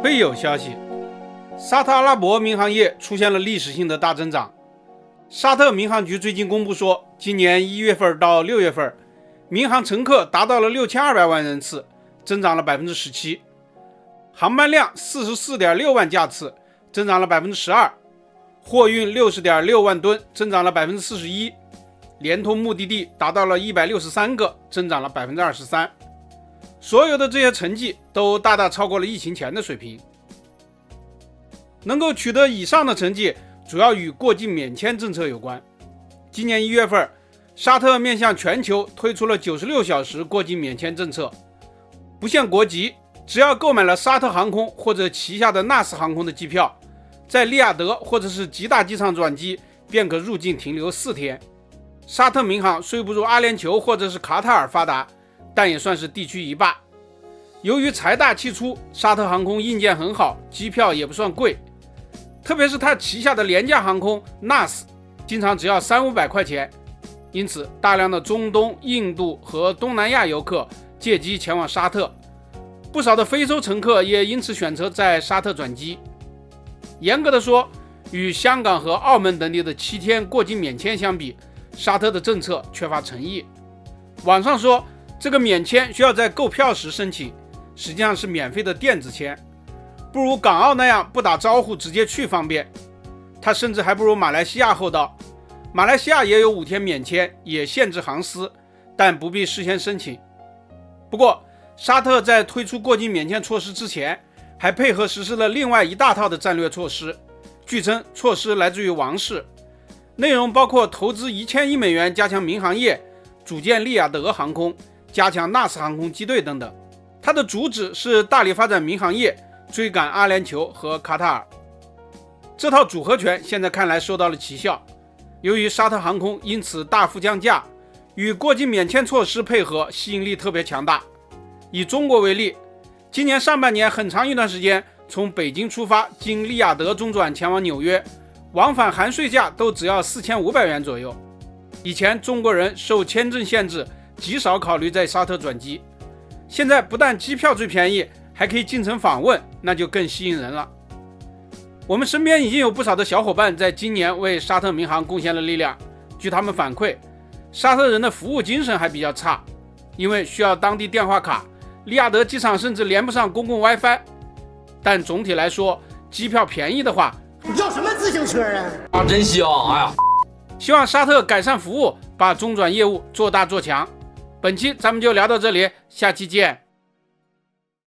备有消息，沙特阿拉伯民航业出现了历史性的大增长。沙特民航局最近公布说，今年1月份到6月份，民航乘客达到了6200万人次，增长了 17%， 航班量 44.6 万架次，增长了 12%， 货运 60.6 万吨，增长了 41%， 连通目的地达到了163个，增长了 23%。 所有的这些成绩都大大超过了疫情前的水平。能够取得以上的成绩，主要与过境免签政策有关。今年1月份，沙特面向全球推出了96小时过境免签政策，不限国籍，只要购买了沙特航空或者旗下的纳斯航空的机票，在利雅得或者是吉大机场转机，便可入境停留4天。沙特民航虽不如阿联酋或者是卡塔尔发达，但也算是地区一霸。由于财大气粗，沙特航空硬件很好，机票也不算贵，特别是它旗下的廉价航空 NAS 经常只要300-500块钱，因此大量的中东、印度和东南亚游客借机前往沙特，不少的非洲乘客也因此选择在沙特转机。严格的说，与香港和澳门等地的7天过境免签相比，沙特的政策缺乏诚意。网上说这个免签需要在购票时申请，实际上是免费的电子签，不如港澳那样不打招呼直接去方便。它甚至还不如马来西亚厚道。马来西亚也有5天免签，也限制航司，但不必事先申请。不过沙特在推出过境免签措施之前，还配合实施了另外一大套的战略措施。据称措施来自于王室，内容包括投资1000亿美元加强民航业，组建利雅得航空，加强纳斯航空机队等等。它的主旨是大力发展民航业，追赶阿联酋和卡塔尔。这套组合拳现在看来收到了奇效，由于沙特航空因此大幅降价，与过境免签措施配合，吸引力特别强大。以中国为例，今年上半年很长一段时间，从北京出发，经利雅得中转前往纽约，往返含税价都只要4500元左右。以前中国人受签证限制，极少考虑在沙特转机，现在不但机票最便宜，还可以进城访问，那就更吸引人了。我们身边已经有不少的小伙伴在今年为沙特民航贡献了力量。据他们反馈，沙特人的服务精神还比较差，因为需要当地电话卡，利雅得机场甚至连不上公共 WiFi。但总体来说，机票便宜的话，你要什么自行车啊？真香！哎呀，希望沙特改善服务，把中转业务做大做强。本期咱们就聊到这里，下期见。